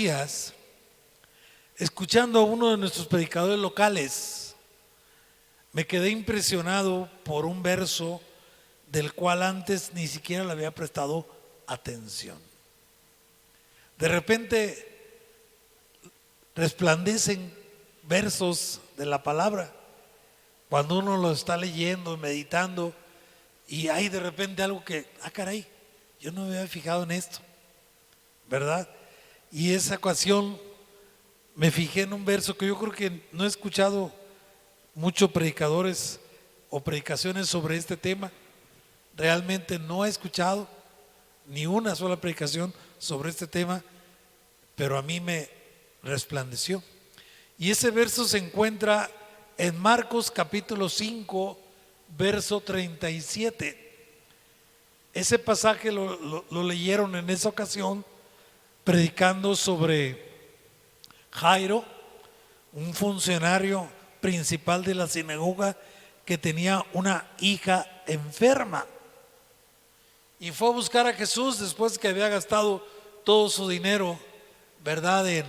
días, escuchando a uno de nuestros predicadores locales, me quedé impresionado por un verso del cual antes ni siquiera le había prestado atención. De repente resplandecen versos de la palabra cuando uno lo está leyendo, meditando, y hay de repente algo que, caray, yo no me había fijado en esto, ¿verdad? Y esa ocasión me fijé en un verso que yo creo que no he escuchado muchos predicadores o predicaciones sobre este tema. Realmente no he escuchado ni una sola predicación sobre este tema, pero a mí me resplandeció. Y ese verso se encuentra en Marcos capítulo 5, verso 37. Ese pasaje lo leyeron en esa ocasión predicando sobre Jairo, un funcionario principal de la sinagoga que tenía una hija enferma. Y fue a buscar a Jesús después que había gastado todo su dinero, ¿verdad?, en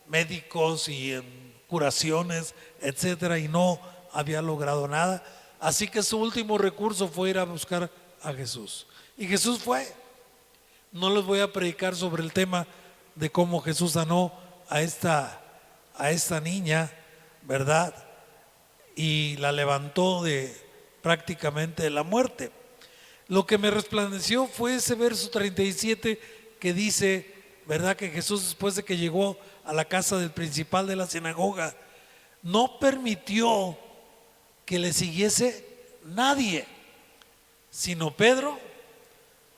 médicos y en curaciones, etcétera, y no había logrado nada. Así que su último recurso fue ir a buscar a Jesús. Y Jesús fue. No les voy a predicar sobre el tema de cómo Jesús sanó a esta niña, ¿verdad?, y la levantó de prácticamente de la muerte. Lo que me resplandeció fue ese verso 37 que dice, ¿verdad?, que Jesús, después de que llegó a la casa del principal de la sinagoga, no permitió que le siguiese nadie, sino Pedro,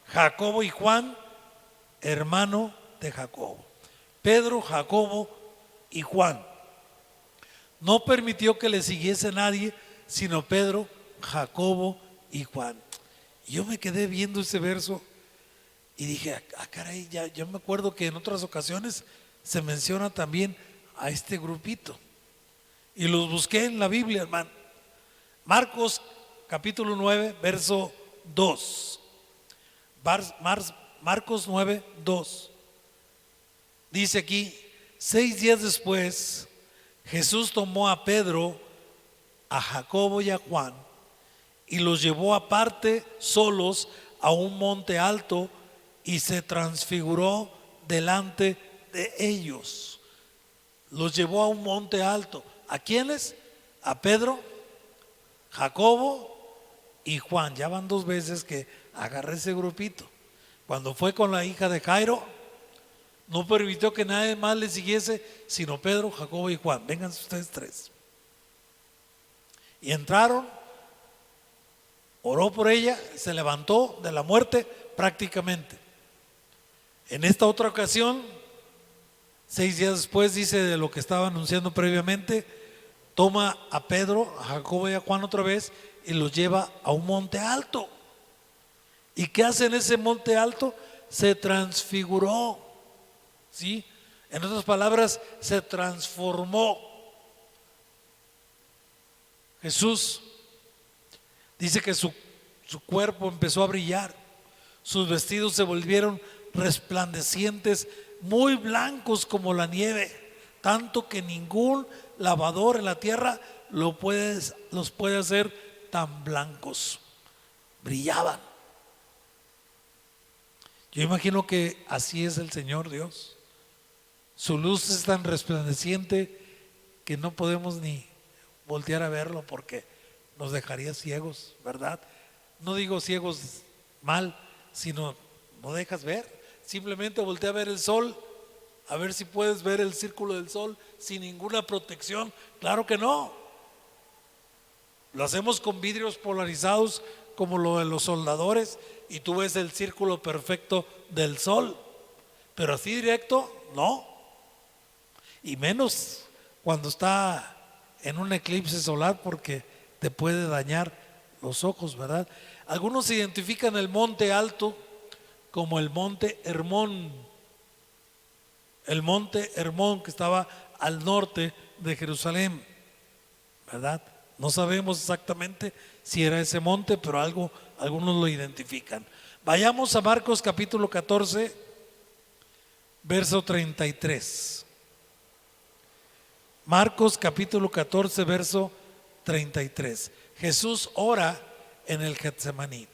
Jacobo y Juan, hermano de Jacobo. Pedro, Jacobo y Juan. No permitió que le siguiese nadie, sino Pedro, Jacobo y Juan. Y yo me quedé viendo ese verso y dije, caray, ya me acuerdo que en otras ocasiones se menciona también a este grupito. Y los busqué en la Biblia, hermano. Marcos capítulo 9, verso 2. Marcos 9, 2. Dice aquí, 6 días después, Jesús tomó a Pedro, a Jacobo y a Juan y los llevó aparte solos a un monte alto y se transfiguró delante de ellos. Los llevó a un monte alto. ¿A quiénes? A Pedro, Jacobo y Juan. Ya van 2 veces que agarré ese grupito. Cuando fue con la hija de Jairo, no permitió que nadie más le siguiese, sino Pedro, Jacobo y Juan. Vengan ustedes 3. Y entraron, oró por ella, se levantó de la muerte prácticamente. En esta otra ocasión, 6 días después, dice, de lo que estaba anunciando previamente, toma a Pedro, a Jacobo y a Juan otra vez y los lleva a un monte alto. ¿Y qué hace en ese monte alto? Se transfiguró, ¿sí? En otras palabras, se transformó. Jesús dice que su cuerpo empezó a brillar, sus vestidos se volvieron resplandecientes, muy blancos como la nieve, tanto que ningún lavador en la tierra los puede hacer tan blancos. Brillaban. Yo imagino que así es el Señor Dios. Su luz es tan resplandeciente que no podemos ni voltear a verlo porque nos dejaría ciegos, ¿verdad? No digo ciegos mal, sino no dejas ver. Simplemente voltea a ver el sol, a ver si puedes ver el círculo del sol sin ninguna protección. Claro que no. Lo hacemos con vidrios polarizados como lo de los soldadores y tú ves el círculo perfecto del sol, pero así directo no. Y menos cuando está en un eclipse solar porque te puede dañar los ojos, ¿verdad? Algunos identifican el monte alto como el monte Hermón, que estaba al norte de Jerusalén, ¿verdad? No sabemos exactamente si era ese monte, pero algunos lo identifican. Vayamos a Marcos capítulo 14, verso 33. Marcos capítulo 14, verso 33. Jesús ora en el Getsemaní.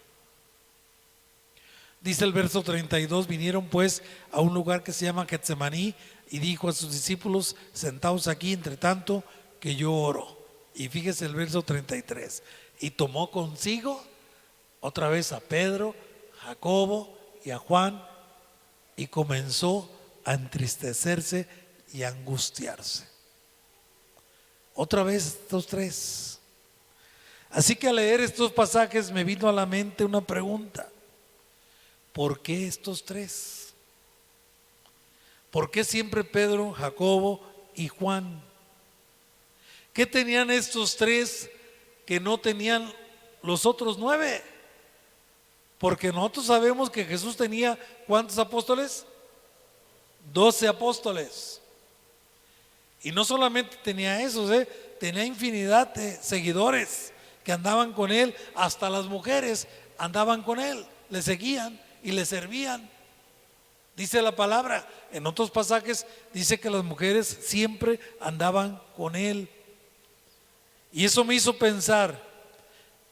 Dice el verso 32: vinieron pues a un lugar que se llama Getsemaní y dijo a sus discípulos: sentaos aquí entre tanto que yo oro. Y fíjese el verso 33: y tomó consigo otra vez a Pedro, Jacobo y a Juan, y comenzó a entristecerse y a angustiarse. Otra vez estos tres. Así que al leer estos pasajes me vino a la mente una pregunta: ¿por qué estos tres? ¿Por qué siempre Pedro, Jacobo y Juan? ¿Qué tenían estos tres que no tenían los otros 9? Porque nosotros sabemos que Jesús tenía ¿cuántos apóstoles? 12 apóstoles. Y no solamente tenía esos, tenía infinidad de seguidores que andaban con él. Hasta las mujeres andaban con él, le seguían y le servían. Dice la palabra, en otros pasajes dice que las mujeres siempre andaban con él. Y eso me hizo pensar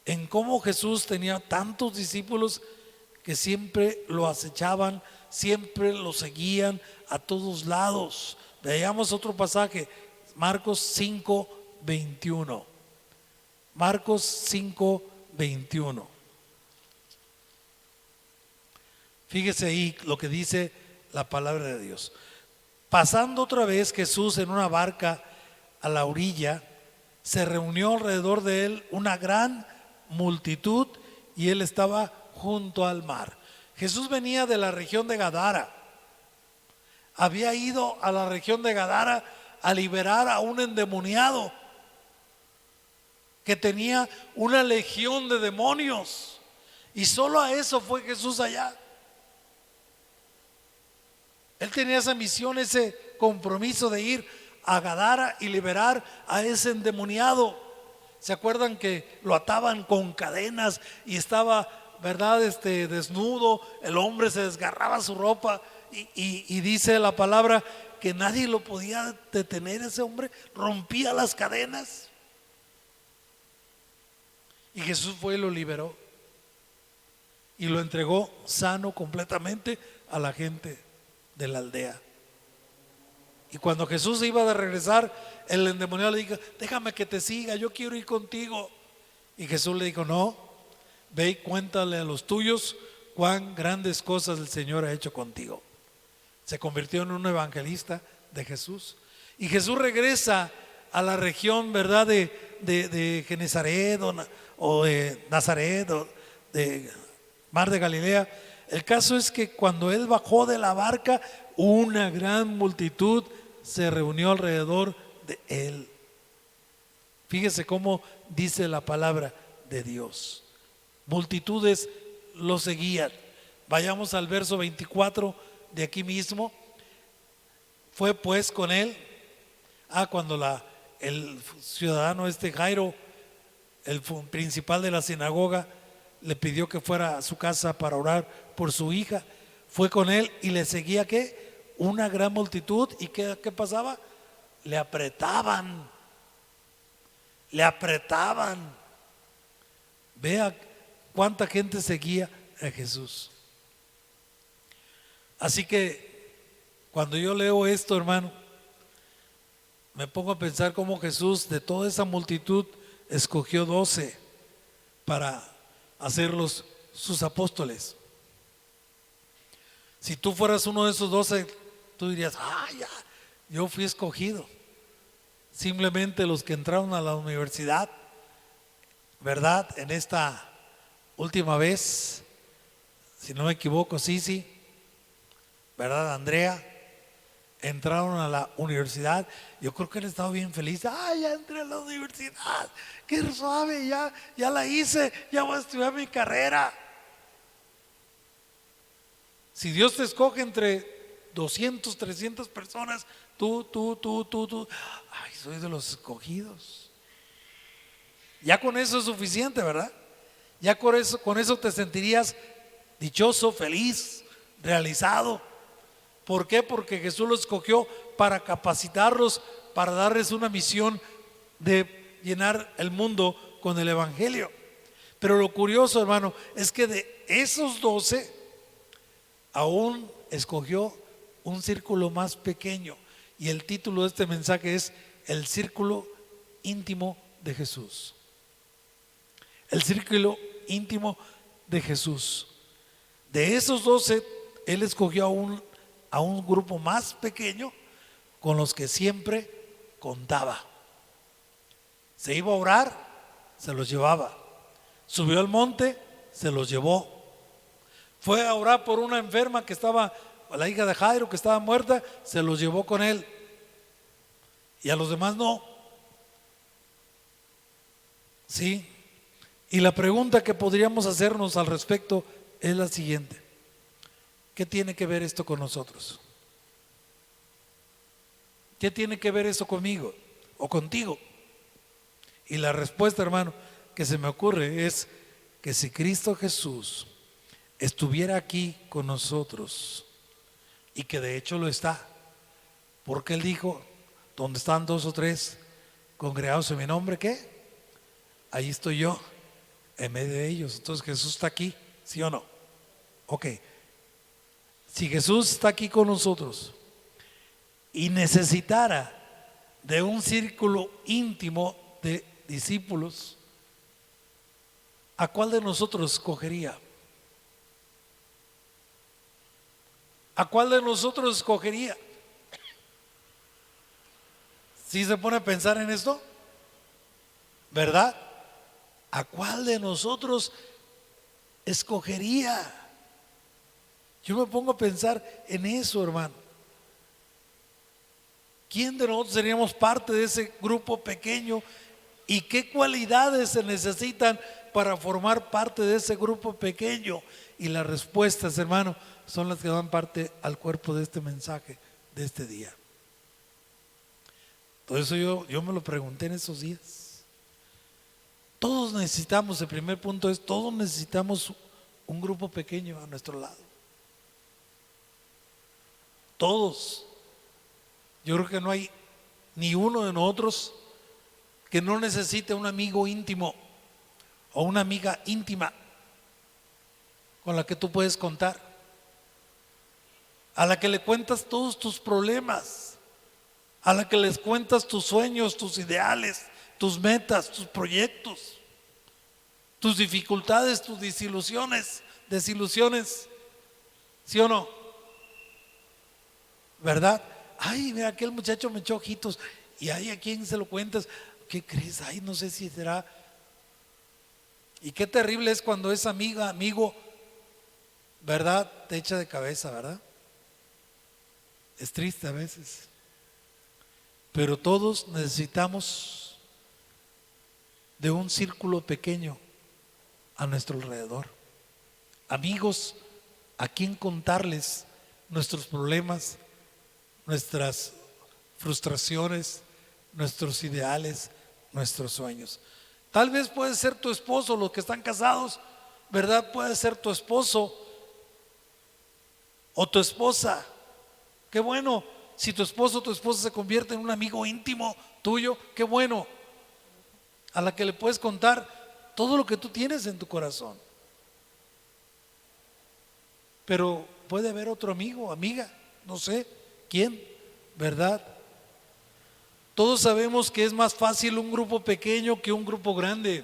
en cómo Jesús tenía tantos discípulos que siempre lo acechaban, siempre lo seguían a todos lados. Veamos otro pasaje, Marcos 5, 21. Marcos 5, 21. Fíjese ahí lo que dice la palabra de Dios. Pasando otra vez Jesús en una barca a la orilla, se reunió alrededor de él una gran multitud y él estaba junto al mar. Jesús venía de la región de Gadara. Había ido a la región de Gadara a liberar a un endemoniado que tenía una legión de demonios, y solo a eso fue Jesús allá. Él tenía esa misión, ese compromiso de ir a Gadara y liberar a ese endemoniado. ¿Se acuerdan que lo ataban con cadenas y estaba, verdad, desnudo? El hombre se desgarraba su ropa y dice la palabra que nadie lo podía detener. Ese hombre rompía las cadenas y Jesús fue y lo liberó y lo entregó sano completamente a la gente de la aldea. Y cuando Jesús iba de regresar, el endemoniado le dijo: déjame que te siga, yo quiero ir contigo. Y Jesús le dijo: no, ve y cuéntale a los tuyos cuán grandes cosas el Señor ha hecho contigo. Se convirtió en un evangelista de Jesús. Y Jesús regresa a la región, ¿verdad?, de Genezaret o de Nazaret o de Mar de Galilea. El caso es que cuando él bajó de la barca, una gran multitud se reunió alrededor de él. Fíjese cómo dice la palabra de Dios. Multitudes lo seguían. Vayamos al verso 24 de aquí mismo. Fue pues con él, cuando el ciudadano Jairo, el principal de la sinagoga, le pidió que fuera a su casa para orar por su hija. Fue con él y le seguía ¿qué? Una gran multitud. ¿Y qué pasaba? Le apretaban. Vea cuánta gente seguía a Jesús. Así que cuando yo leo esto, hermano, me pongo a pensar cómo Jesús de toda esa multitud escogió 12 para hacerlos sus apóstoles. Si tú fueras uno de esos 12, tú dirías: ya, yo fui escogido. Simplemente los que entraron a la universidad, ¿verdad?, en esta última vez, si no me equivoco, sí, ¿verdad, Andrea? Entraron a la universidad. Yo creo que han estado bien felices. Ya entré a la universidad, qué suave, ya la hice, ya voy a estudiar mi carrera. Si Dios te escoge entre 200, 300 personas, tú, soy de los escogidos. Ya con eso es suficiente, ¿verdad? Ya con eso te sentirías dichoso, feliz, realizado. ¿Por qué? Porque Jesús los escogió para capacitarlos, para darles una misión de llenar el mundo con el Evangelio. Pero lo curioso, hermano, es que de esos 12 aún escogió un círculo más pequeño, y el título de este mensaje es el círculo íntimo de Jesús. El círculo íntimo de Jesús. De esos 12, Él escogió a un grupo más pequeño con los que siempre contaba. Se iba a orar, se los llevaba. Subió al monte, se los llevó. Fue a orar por una enferma que estaba, la hija de Jairo, que estaba muerta, se los llevó con él. Y a los demás no. Sí. Y la pregunta que podríamos hacernos al respecto es la siguiente: ¿qué tiene que ver esto con nosotros? ¿Qué tiene que ver eso conmigo o contigo? Y la respuesta, hermano, que se me ocurre es que si Cristo Jesús estuviera aquí con nosotros, y que de hecho lo está, porque Él dijo: donde están 2 o 3 congregados en mi nombre, ¿qué? Ahí estoy yo en medio de ellos. Entonces Jesús está aquí, ¿sí o no? Ok. Si Jesús está aquí con nosotros y necesitara de un círculo íntimo de discípulos, ¿a cuál de nosotros escogería? ¿A cuál de nosotros escogería? ¿Sí se pone a pensar en esto? ¿Verdad? ¿A cuál de nosotros escogería? Yo me pongo a pensar en eso, hermano. ¿Quién de nosotros seríamos parte de ese grupo pequeño? ¿Y qué cualidades se necesitan para formar parte de ese grupo pequeño? Y las respuestas, hermano, son las que dan parte al cuerpo de este mensaje de este día. Todo eso yo me lo pregunté en esos días. Todos necesitamos, el primer punto es, todos necesitamos un grupo pequeño a nuestro lado. Todos. Yo creo que no hay ni uno de nosotros que no necesite un amigo íntimo o una amiga íntima con la que tú puedes contar, a la que le cuentas todos tus problemas, a la que les cuentas tus sueños, tus ideales, tus metas, tus proyectos, tus dificultades, tus desilusiones, ¿sí o no? ¿Verdad? Ay, mira, aquel muchacho me echó ojitos. Y ay, ¿a quién se lo cuentas? ¿Qué crees? Ay, no sé si será. Y qué terrible es cuando esa amiga, amigo, ¿verdad?, te echa de cabeza, ¿verdad? Es triste a veces. Pero todos necesitamos de un círculo pequeño a nuestro alrededor. Amigos a quien contarles nuestros problemas, nuestras frustraciones, nuestros ideales, nuestros sueños. Tal vez puede ser tu esposo, los que están casados, ¿verdad? Puede ser tu esposo o tu esposa. Qué bueno, si tu esposo o tu esposa se convierte en un amigo íntimo tuyo, qué bueno, a la que le puedes contar todo lo que tú tienes en tu corazón. Pero puede haber otro amigo, amiga, no sé quién, ¿verdad? Todos sabemos que es más fácil un grupo pequeño que un grupo grande.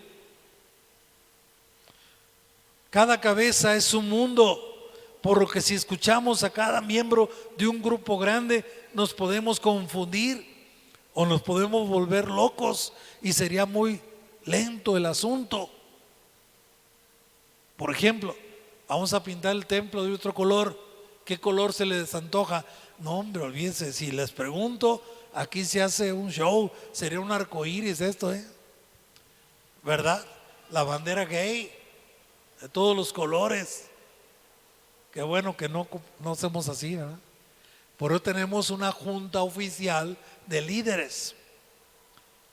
Cada cabeza es un mundo, por lo que si escuchamos a cada miembro de un grupo grande, nos podemos confundir o nos podemos volver locos y sería muy lento el asunto. Por ejemplo, vamos a pintar el templo de otro color. ¿Qué color se les antoja? No, hombre, olvídense, si les pregunto, aquí se hace un show, sería un arcoíris esto, ¿verdad? La bandera gay, de todos los colores. Qué bueno que no hacemos así, ¿verdad? Por eso tenemos una junta oficial de líderes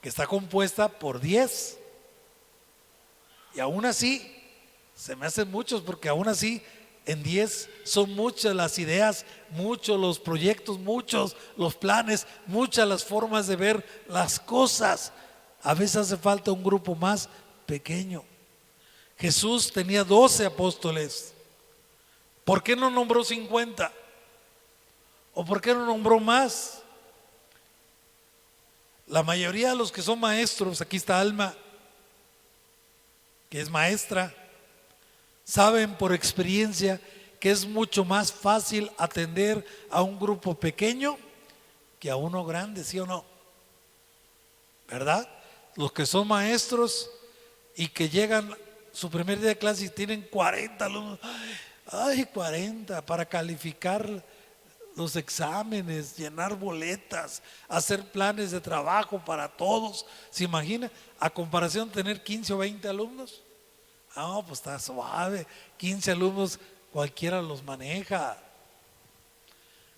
que está compuesta por 10. Y aún así, se me hacen muchos, porque aún así En 10 son muchas las ideas, muchos los proyectos, muchos los planes, muchas las formas de ver las cosas. A veces hace falta un grupo más pequeño. Jesús tenía 12 apóstoles. ¿Por qué no nombró 50? ¿O por qué no nombró más? La mayoría de los que son maestros, aquí está Alma, que es maestra, saben por experiencia que es mucho más fácil atender a un grupo pequeño que a uno grande, ¿sí o no? ¿Verdad? Los que son maestros y que llegan su primer día de clase y tienen 40 alumnos, ay, 40 para calificar los exámenes, llenar boletas, hacer planes de trabajo para todos. ¿Se imagina? A comparación de tener 15 o 20 alumnos. No, pues está suave. 15 alumnos cualquiera los maneja.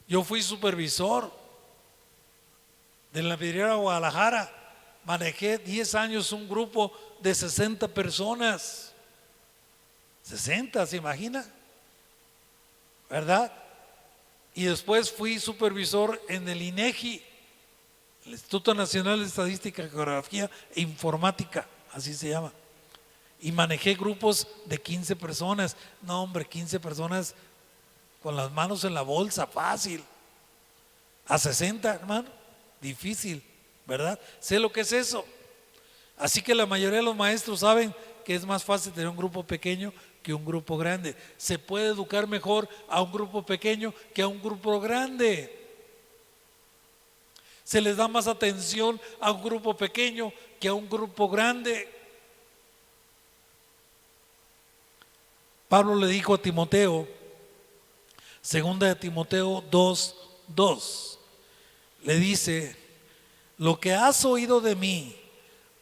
Yo fui supervisor de la vidriera Guadalajara. Manejé 10 años un grupo de 60 personas. 60, ¿se imagina? ¿Verdad? Y después fui supervisor en el INEGI, el Instituto Nacional de Estadística, Geografía e Informática, así se llama. Y manejé grupos de 15 personas. No, hombre, 15 personas con las manos en la bolsa, fácil. A 60, hermano, difícil, ¿verdad? Sé lo que es eso. Así que la mayoría de los maestros saben que es más fácil tener un grupo pequeño que un grupo grande. Se puede educar mejor a un grupo pequeño que a un grupo grande. Se les da más atención a un grupo pequeño que a un grupo grande. Pablo le dijo a Timoteo, segunda de Timoteo 2:2, le dice: lo que has oído de mí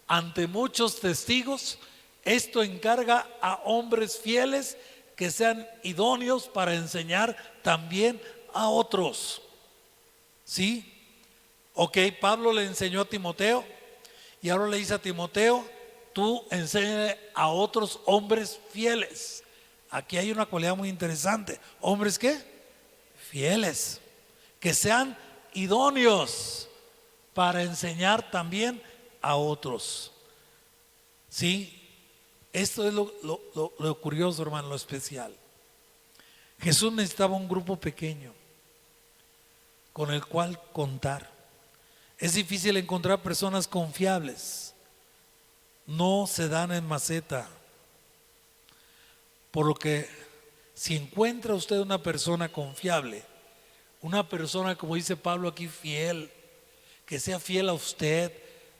ante muchos testigos, esto encarga a hombres fieles que sean idóneos para enseñar también a otros. ¿Sí? Ok, Pablo le enseñó a Timoteo y ahora le dice a Timoteo: tú enséñale a otros hombres fieles. Aquí hay una cualidad muy interesante. ¿Hombres qué? Fieles, que sean idóneos para enseñar también a otros. ¿Sí? Esto es lo curioso, hermano, lo especial. Jesús necesitaba un grupo pequeño con el cual contar. Es difícil encontrar personas confiables. No se dan en maceta. Por lo que si encuentra usted una persona confiable, una persona, como dice Pablo aquí, fiel, que sea fiel a usted,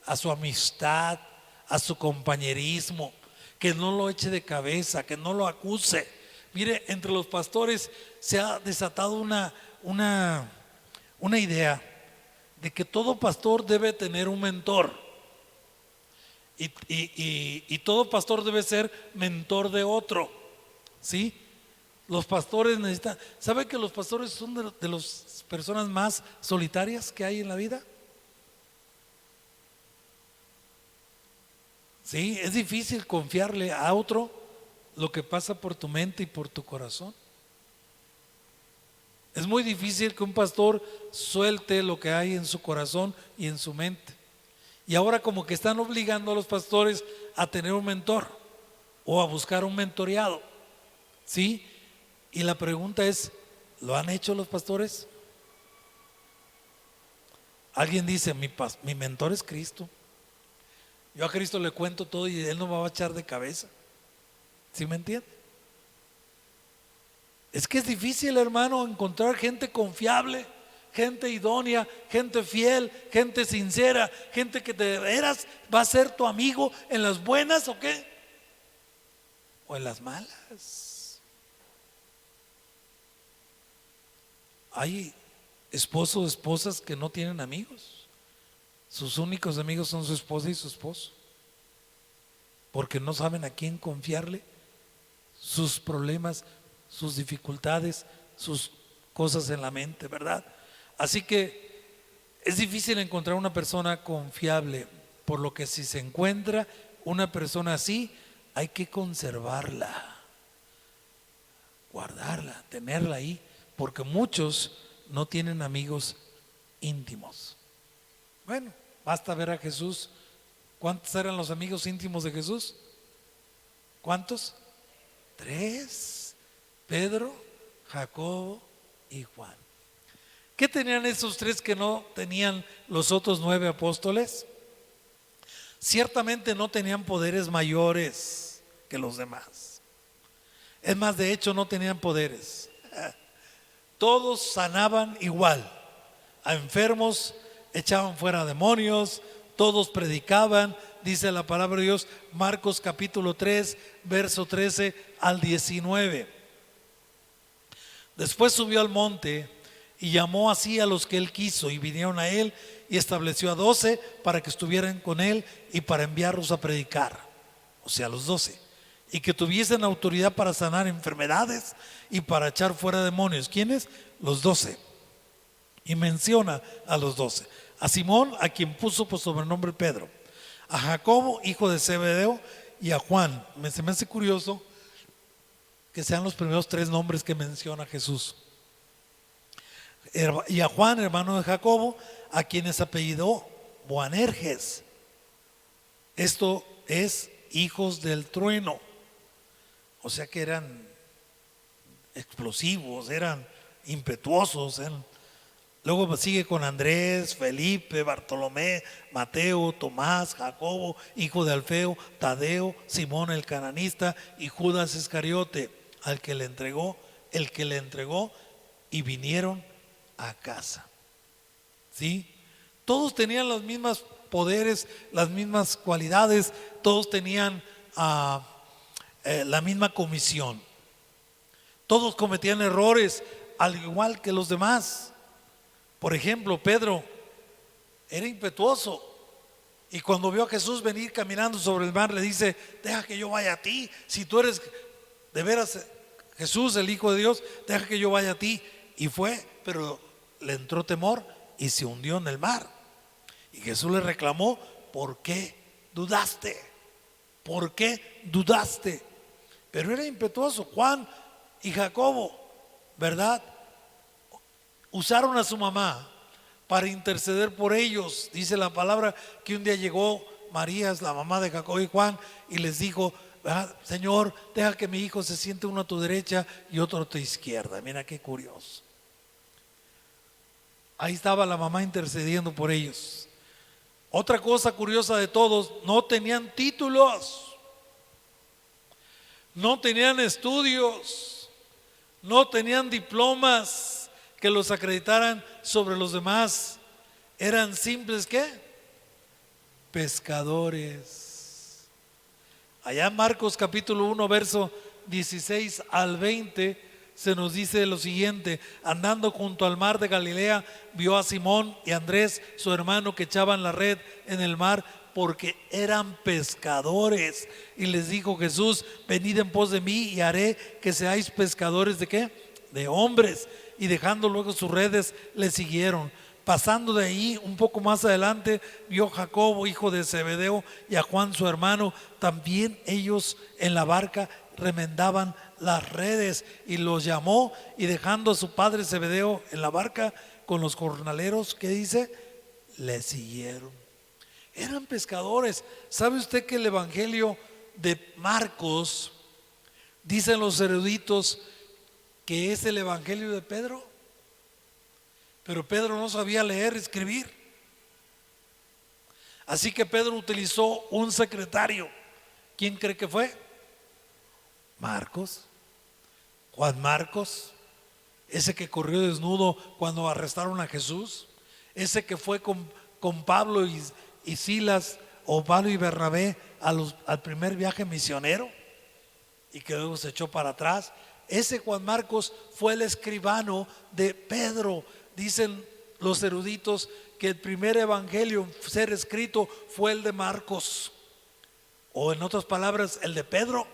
a su amistad, a su compañerismo, que no lo eche de cabeza, que no lo acuse. Mire, entre los pastores se ha desatado una idea de que todo pastor debe tener un mentor y todo pastor debe ser mentor de otro. ¿Sí? Los pastores necesitan. ¿Sabe que los pastores son de las personas más solitarias que hay en la vida? Sí, es difícil confiarle a otro lo que pasa por tu mente y por tu corazón. Es muy difícil que un pastor suelte lo que hay en su corazón y en su mente. Y ahora como que están obligando a los pastores a tener un mentor o a buscar un mentoreado. ¿Sí? Y la pregunta es, ¿lo han hecho los pastores? Alguien dice, mi mentor es Cristo. Yo a Cristo le cuento todo y Él no me va a echar de cabeza. ¿Sí me entiende? Es que es difícil, hermano, encontrar gente confiable, gente idónea, gente fiel, gente sincera, gente que de veras va a ser tu amigo en las buenas o qué, o en las malas. Hay esposos o esposas que no tienen amigos. Sus únicos amigos son su esposa y su esposo, porque no saben a quién confiarle sus problemas, sus dificultades, sus cosas en la mente, ¿verdad? Así que es difícil encontrar una persona confiable, por lo que si se encuentra una persona así, hay que conservarla. guardarla, tenerla ahí, porque muchos no tienen amigos íntimos. Bueno, basta ver a Jesús. ¿Cuántos eran los amigos íntimos de Jesús? ¿Cuántos? 3: Pedro, Jacobo y Juan. ¿Qué tenían esos 3 que no tenían los otros 9 apóstoles? Ciertamente no tenían poderes mayores que los demás. Es más, de hecho no tenían poderes. Todos sanaban igual. A enfermos echaban fuera demonios, todos predicaban, dice la palabra de Dios, Marcos capítulo 3, verso 13 al 19. Después subió al monte y llamó así a los que él quiso, y vinieron a él, y estableció a 12 para que estuvieran con él y para enviarlos a predicar, o sea, los 12, y que tuviesen autoridad para sanar enfermedades y para echar fuera demonios. ¿Quiénes? Los 12. Y menciona a los 12: a Simón, a quien puso por sobrenombre Pedro, a Jacobo, hijo de Zebedeo, y a Juan. Se me hace curioso que sean los primeros 3 nombres que menciona Jesús. Y a Juan, hermano de Jacobo, a quienes apellidó Boanerges. Esto es hijos del trueno. O sea que eran explosivos, eran impetuosos. Luego sigue con Andrés, Felipe, Bartolomé, Mateo, Tomás, Jacobo, hijo de Alfeo, Tadeo, Simón el cananista y Judas Iscariote, el que le entregó, y vinieron a casa. ¿Sí? Todos tenían los mismos poderes, las mismas cualidades, todos tenían la misma comisión. Todos cometían errores, al igual que los demás. Por ejemplo, Pedro era impetuoso, y cuando vio a Jesús venir caminando sobre el mar, le dice: deja que yo vaya a ti. Si tú eres de veras Jesús, el Hijo de Dios, deja que yo vaya a ti. Y fue, pero le entró temor y se hundió en el mar. Y Jesús le reclamó: ¿por qué dudaste? ¿Por qué dudaste? Pero era impetuoso. Juan y Jacobo, ¿verdad?, usaron a su mamá para interceder por ellos. Dice la palabra que un día llegó María, la mamá de Jacobo y Juan, y les dijo: Señor, deja que mi hijo se siente uno a tu derecha y otro a tu izquierda. Mira qué curioso. Ahí estaba la mamá intercediendo por ellos. Otra cosa curiosa de todos: no tenían títulos, no tenían estudios, no tenían diplomas que los acreditaran sobre los demás. Eran simples, ¿qué? Pescadores. Allá en Marcos capítulo 1, verso 16 al 20, se nos dice lo siguiente: andando junto al mar de Galilea, vio a Simón y Andrés, su hermano, que echaban la red en el mar, porque eran pescadores. Y les dijo Jesús: venid en pos de mí y haré que seáis pescadores ¿de qué? De hombres. Y dejando luego sus redes, le siguieron. Pasando de ahí un poco más adelante, vio a Jacobo, hijo de Zebedeo, y a Juan su hermano. También ellos en la barca remendaban las redes, y los llamó, y dejando a su padre Zebedeo en la barca con los jornaleros, ¿qué dice? Le siguieron. Eran pescadores. ¿Sabe usted que el evangelio de Marcos, dicen los eruditos, que es el evangelio de Pedro? Pero Pedro no sabía leer y escribir. Así que Pedro utilizó un secretario. ¿Quién cree que fue? Marcos. Juan Marcos, ese que corrió desnudo cuando arrestaron a Jesús, ese que fue con Pablo y Silas, o Pablo y Bernabé al primer viaje misionero, y que luego se echó para atrás. Ese Juan Marcos fue el escribano de Pedro. Dicen los eruditos que el primer evangelio en ser escrito fue el de Marcos, o en otras palabras, el de Pedro,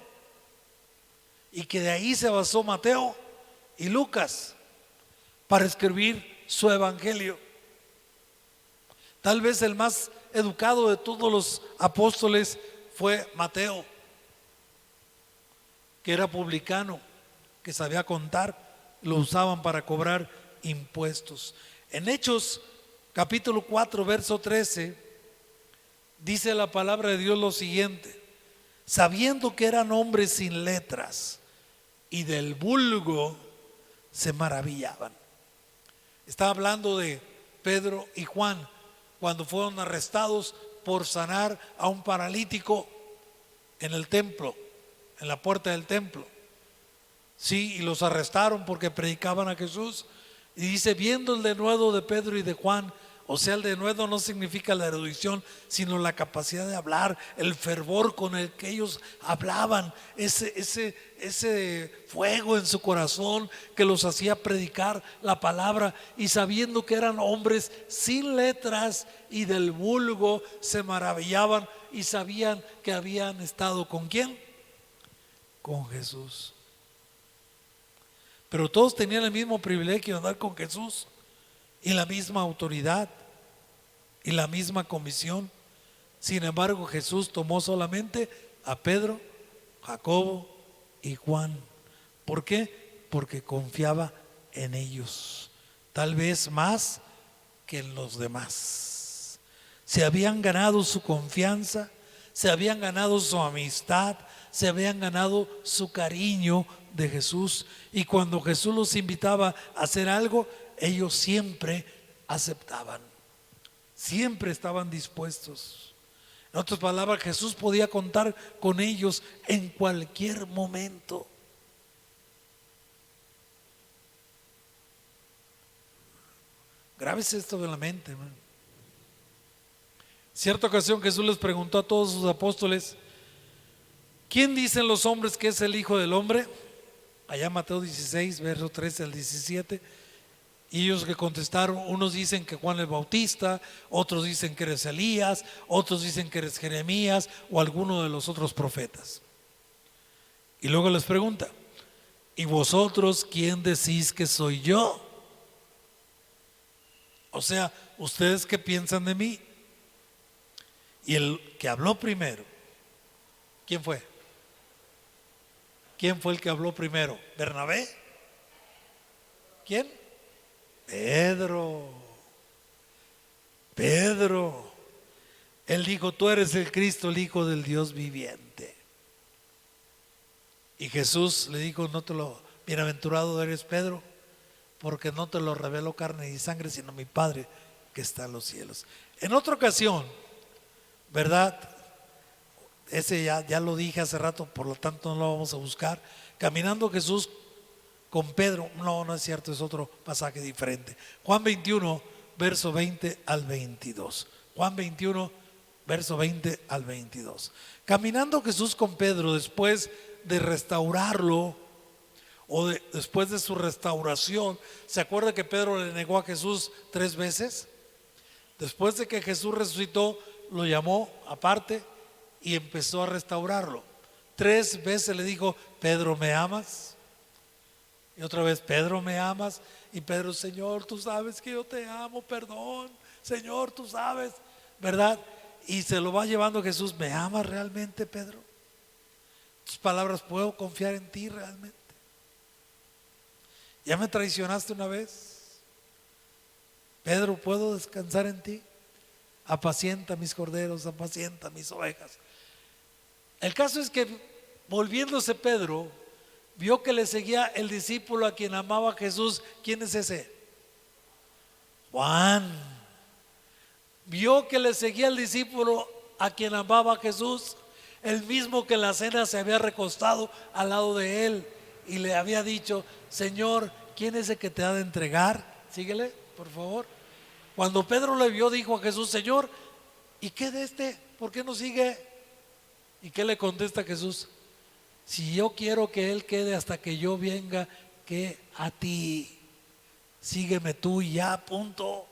y que de ahí se basó Mateo y Lucas para escribir su evangelio. Tal vez el más educado de todos los apóstoles fue Mateo, que era publicano, que sabía contar, lo usaban para cobrar impuestos. En Hechos capítulo 4 verso 13 dice la palabra de Dios lo siguiente: sabiendo que eran hombres sin letras y del vulgo se maravillaban. Está hablando de Pedro y Juan cuando fueron arrestados por sanar a un paralítico en el templo, en la puerta del templo. Sí, y los arrestaron porque predicaban a Jesús. Y dice, viendo el denuedo de Pedro y de Juan, o sea, el denuedo no significa la erudición, sino la capacidad de hablar, el fervor con el que ellos hablaban, ese fuego en su corazón que los hacía predicar la palabra. Y sabiendo que eran hombres sin letras y del vulgo, se maravillaban y sabían que habían estado ¿con quién? Con Jesús. Pero todos tenían el mismo privilegio de andar con Jesús y la misma autoridad y la misma comisión. Sin embargo, Jesús tomó solamente a Pedro, Jacobo y Juan. ¿Por qué? Porque confiaba en ellos, tal vez más que en los demás. Se habían ganado su confianza, se habían ganado su amistad, se habían ganado su cariño de Jesús. Y cuando Jesús los invitaba a hacer algo, ellos siempre aceptaban, siempre estaban dispuestos. En otras palabras, Jesús podía contar con ellos en cualquier momento. Grábese esto de la mente, hermano. Cierta ocasión Jesús les preguntó a todos sus apóstoles: ¿quién dicen los hombres que es el Hijo del Hombre? Allá Mateo 16, verso 13 al 17. Y ellos que contestaron, unos dicen que Juan el Bautista, otros dicen que eres Elías, otros dicen que eres Jeremías o alguno de los otros profetas. Y luego les pregunta: ¿y vosotros quién decís que soy yo? O sea, ¿ustedes qué piensan de mí? Y el que habló primero, ¿quién fue? ¿Quién fue el que habló primero? ¿Bernabé? ¿Quién? Pedro. Él dijo: tú eres el Cristo, el Hijo del Dios viviente. Y Jesús le dijo: bienaventurado eres Pedro, porque no te lo reveló carne y sangre, sino mi Padre que está en los cielos. En otra ocasión, ¿verdad? Ese ya lo dije hace rato, por lo tanto no lo vamos a buscar. Caminando Jesús con Pedro, no es cierto, es otro pasaje diferente. Juan 21, verso 20 al 22. Juan 21, verso 20 al 22. Caminando Jesús con Pedro después de restaurarlo, después de su restauración. ¿Se acuerda que Pedro le negó a Jesús 3 veces? Después de que Jesús resucitó, lo llamó aparte y empezó a restaurarlo. 3 veces le dijo: Pedro, ¿me amas? Y otra vez: Pedro, ¿me amas? Y Pedro: Señor, tú sabes que yo te amo, perdón, Señor, tú sabes, ¿verdad? Y se lo va llevando Jesús: ¿me amas realmente, Pedro? Tus palabras, ¿puedo confiar en ti realmente? ¿Ya me traicionaste una vez? Pedro, ¿puedo descansar en ti? Apacienta mis corderos, apacienta mis ovejas. El caso es que, volviéndose Pedro, vio que le seguía el discípulo a quien amaba a Jesús. ¿Quién es ese? Juan. Vio que le seguía el discípulo a quien amaba a Jesús, el mismo que en la cena se había recostado al lado de él y le había dicho: Señor, ¿quién es el que te ha de entregar? Síguele, por favor. Cuando Pedro le vio, dijo a Jesús: Señor, ¿y qué de este? ¿Por qué no sigue? ¿Y qué le contesta Jesús? Si yo quiero que él quede hasta que yo venga, que a ti, sígueme tú y ya, punto.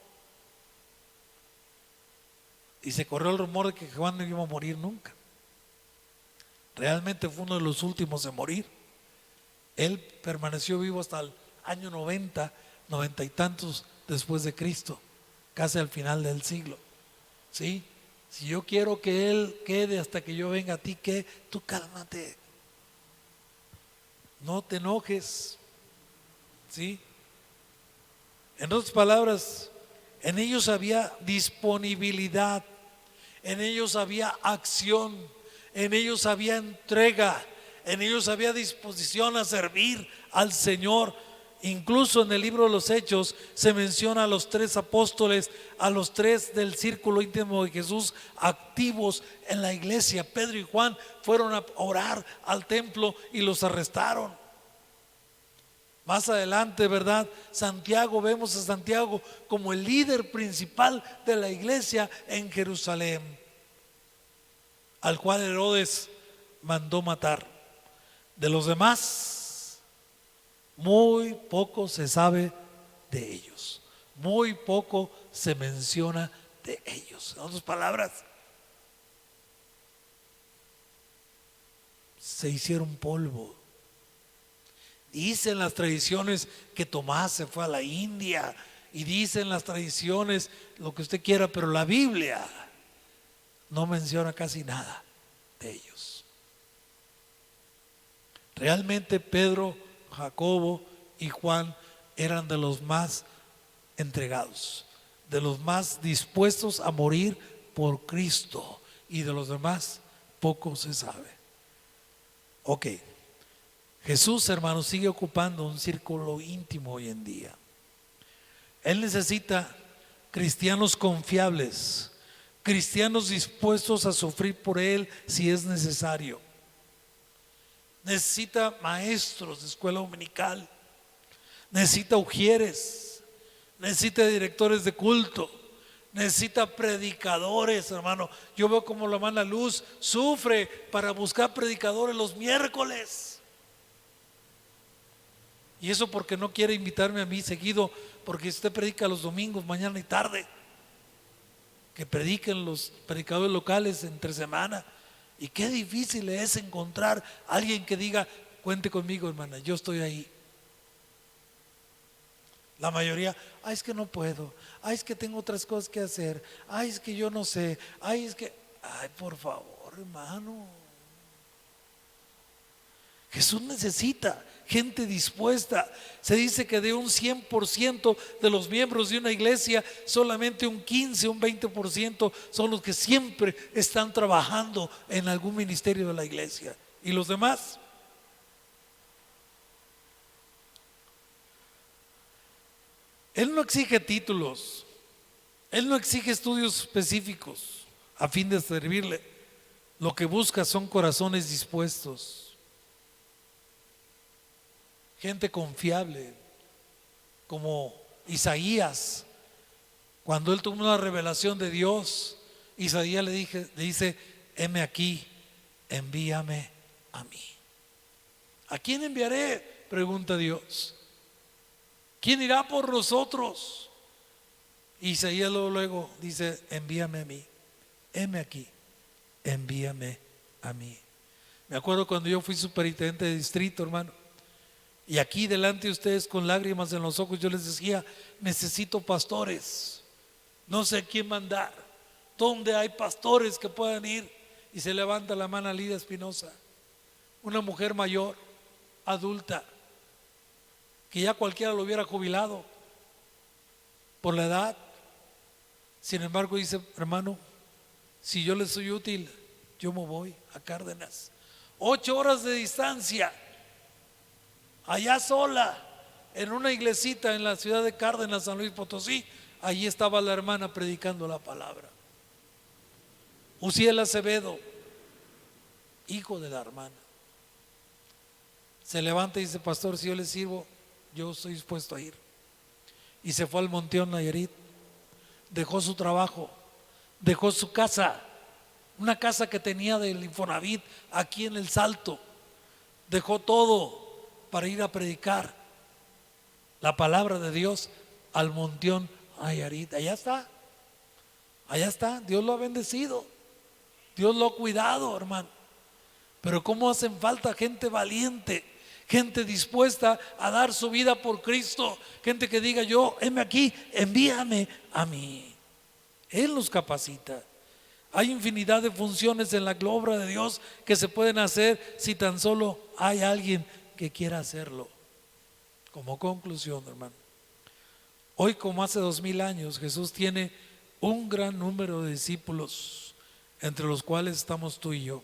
Y se corrió el rumor de que Juan no iba a morir nunca. Realmente fue uno de los últimos en morir. Él permaneció vivo hasta el año 90 y tantos después de Cristo, casi al final del siglo. ¿Sí? Si yo quiero que él quede hasta que yo venga a ti, ¿qué? Tú cálmate. no te enojes, ¿sí? En otras palabras, en ellos había disponibilidad, en ellos había acción, en ellos había entrega, en ellos había disposición a servir al Señor. Incluso en el libro de los Hechos se menciona a los 3 apóstoles, a los 3 del círculo íntimo de Jesús activos en la iglesia. Pedro y Juan fueron a orar al templo y los arrestaron. Más adelante, ¿verdad? Santiago, vemos a Santiago como el líder principal de la iglesia en Jerusalén, al cual Herodes mandó matar. De los demás, muy poco se sabe de ellos, muy poco se menciona de ellos. En otras palabras, se hicieron polvo. Dicen las tradiciones que Tomás se fue a la India, y dicen las tradiciones lo que usted quiera, pero la Biblia no menciona casi nada de ellos. Realmente Pedro, Jacobo y Juan eran de los más entregados, de los más dispuestos a morir por Cristo, y de los demás poco se sabe. Ok, Jesús, hermanos, sigue ocupando un círculo íntimo hoy en día. Él necesita cristianos confiables, cristianos dispuestos a sufrir por Él si es necesario. Necesita maestros de escuela dominical, necesita ujieres, necesita directores de culto, necesita predicadores, hermano. Yo veo como la hermana Luz sufre para buscar predicadores los miércoles. Y eso porque no quiere invitarme a mí seguido, porque usted predica los domingos, mañana y tarde. Que prediquen los predicadores locales entre semana. Y qué difícil es encontrar a alguien que diga: cuente conmigo, hermana, yo estoy ahí. La mayoría: ay, es que no puedo, ay, es que tengo otras cosas que hacer, ay, es que yo no sé, ay, es que, ay, por favor, hermano. Jesús necesita gente dispuesta. Se dice que de un 100% de los miembros de una iglesia, solamente un 15, un 20% son los que siempre están trabajando en algún ministerio de la iglesia. ¿Y los demás? Él no exige títulos, Él no exige estudios específicos a fin de servirle. Lo que busca son corazones dispuestos, gente confiable, como Isaías. Cuando él tuvo una revelación de Dios, Isaías le dice: heme aquí, envíame a mí. ¿A quién enviaré?, pregunta Dios. ¿Quién irá por nosotros? Isaías luego dice: envíame a mí, heme aquí, envíame a mí. Me acuerdo cuando yo fui superintendente de distrito, hermano, y aquí delante de ustedes, con lágrimas en los ojos, yo les decía: necesito pastores, no sé a quién mandar, ¿dónde hay pastores que puedan ir? Y se levanta la mano Lidia Espinosa, una mujer mayor, adulta, que ya cualquiera lo hubiera jubilado por la edad. Sin embargo dice: hermano, si yo les soy útil, yo me voy a Cárdenas, 8 horas de distancia, allá sola, en una iglesita en la ciudad de Cárdenas, San Luis Potosí. Allí estaba la hermana predicando la palabra. Uziel Acevedo, hijo de la hermana, se levanta y dice: pastor, si yo le sirvo, yo estoy dispuesto a ir. Y se fue al Monteón, Nayarit. Dejó su trabajo, dejó su casa, una casa que tenía del Infonavit aquí en El Salto. Dejó todo para ir a predicar la palabra de Dios al Monteón, Nayarit. Allá está, Dios lo ha bendecido, Dios lo ha cuidado, hermano. Pero cómo hacen falta gente valiente, gente dispuesta a dar su vida por Cristo, gente que diga: yo, heme aquí, envíame a mí. Él nos capacita. Hay infinidad de funciones en la obra de Dios que se pueden hacer si tan solo hay alguien que quiera hacerlo. Como conclusión, hermano, hoy como hace 2000 años, Jesús tiene un gran número de discípulos, entre los cuales estamos tú y yo.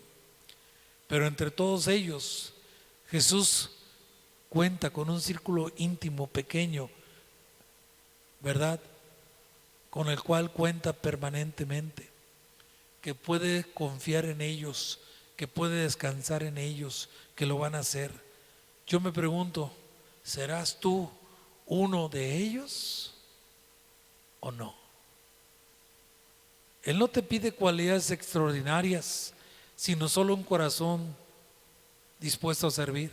Pero entre todos ellos, Jesús cuenta con un círculo íntimo, pequeño, ¿verdad? Con el cual cuenta permanentemente, que puede confiar en ellos, que puede descansar en ellos, que lo van a hacer. Yo me pregunto, ¿serás tú uno de ellos o no? Él no te pide cualidades extraordinarias, sino solo un corazón dispuesto a servir.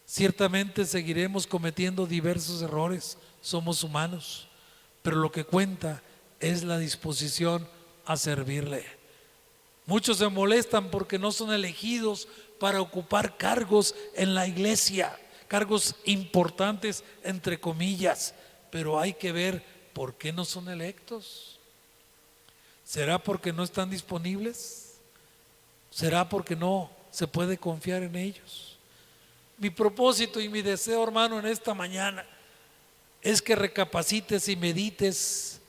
Ciertamente seguiremos cometiendo diversos errores, somos humanos, pero lo que cuenta es la disposición a servirle. Muchos se molestan porque no son elegidos para ocupar cargos en la iglesia, cargos importantes entre comillas, pero hay que ver por qué no son electos. ¿Será porque no están disponibles? ¿Será porque no se puede confiar en ellos? Mi propósito y mi deseo, hermano, en esta mañana es que recapacites y medites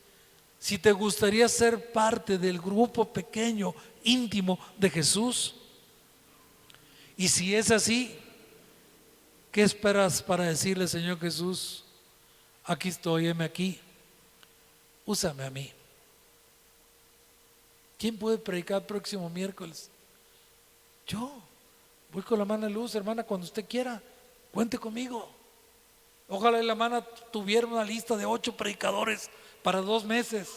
si te gustaría ser parte del grupo pequeño, íntimo de Jesús. Y si es así, ¿qué esperas para decirle: Señor Jesús, aquí estoy, heme aquí, úsame a mí? ¿Quién puede predicar el próximo miércoles? Yo voy con la mano de luz, hermana, cuando usted quiera, cuente conmigo. Ojalá la hermana tuviera una lista de 8 predicadores para 2 meses,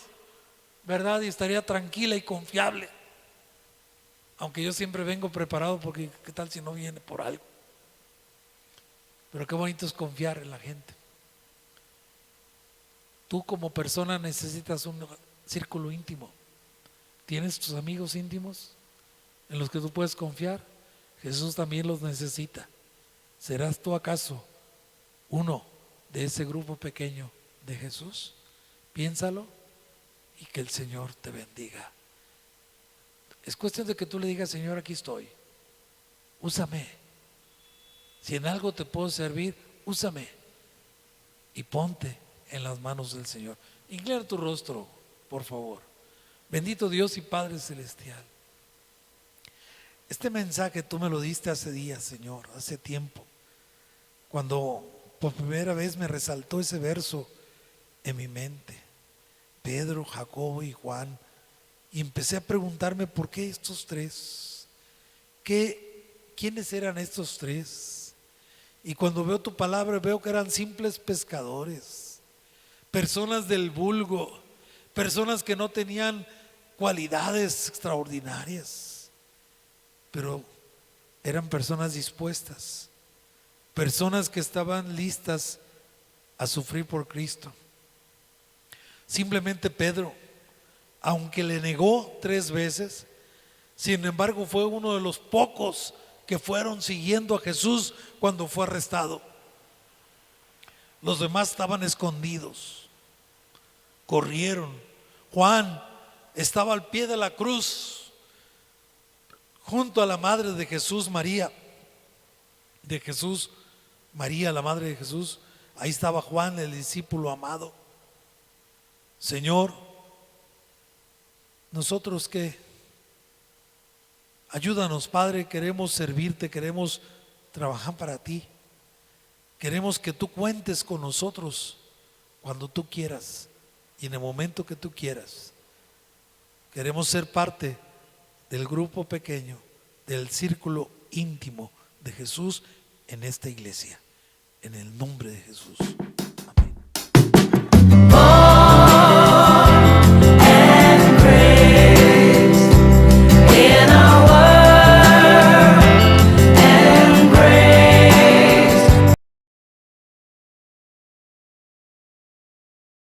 ¿verdad? Y estaría tranquila y confiable. Aunque yo siempre vengo preparado, porque qué tal si no viene por algo. Pero qué bonito es confiar en la gente. Tú como persona necesitas un círculo íntimo. ¿Tienes tus amigos íntimos en los que tú puedes confiar? Jesús también los necesita. ¿Serás tú acaso uno de ese grupo pequeño de Jesús? Piénsalo y que el Señor te bendiga. Es cuestión de que tú le digas: Señor, aquí estoy, úsame. Si en algo te puedo servir, úsame. Y ponte en las manos del Señor. Inclina tu rostro, por favor. Bendito Dios y Padre Celestial, este mensaje tú me lo diste hace días, Señor, hace tiempo, cuando por primera vez me resaltó ese verso en mi mente: Pedro, Jacobo y Juan. Y empecé a preguntarme: ¿por qué estos tres? ¿Quiénes eran estos tres? Y cuando veo tu palabra, veo que eran simples pescadores, personas del vulgo, personas que no tenían cualidades extraordinarias, pero eran personas dispuestas, personas que estaban listas a sufrir por Cristo. Simplemente Pedro, aunque le negó 3 veces, sin embargo fue uno de los pocos que fueron siguiendo a Jesús cuando fue arrestado. Los demás estaban escondidos, corrieron. Juan estaba al pie de la cruz, junto a la madre de Jesús, María, la madre de Jesús. Ahí estaba Juan, el discípulo amado. Señor, ¿nosotros qué? Ayúdanos, Padre, queremos servirte, queremos trabajar para ti. Queremos que tú cuentes con nosotros cuando tú quieras y en el momento que tú quieras. Queremos ser parte del grupo pequeño, del círculo íntimo de Jesús en esta iglesia, en el nombre de Jesús.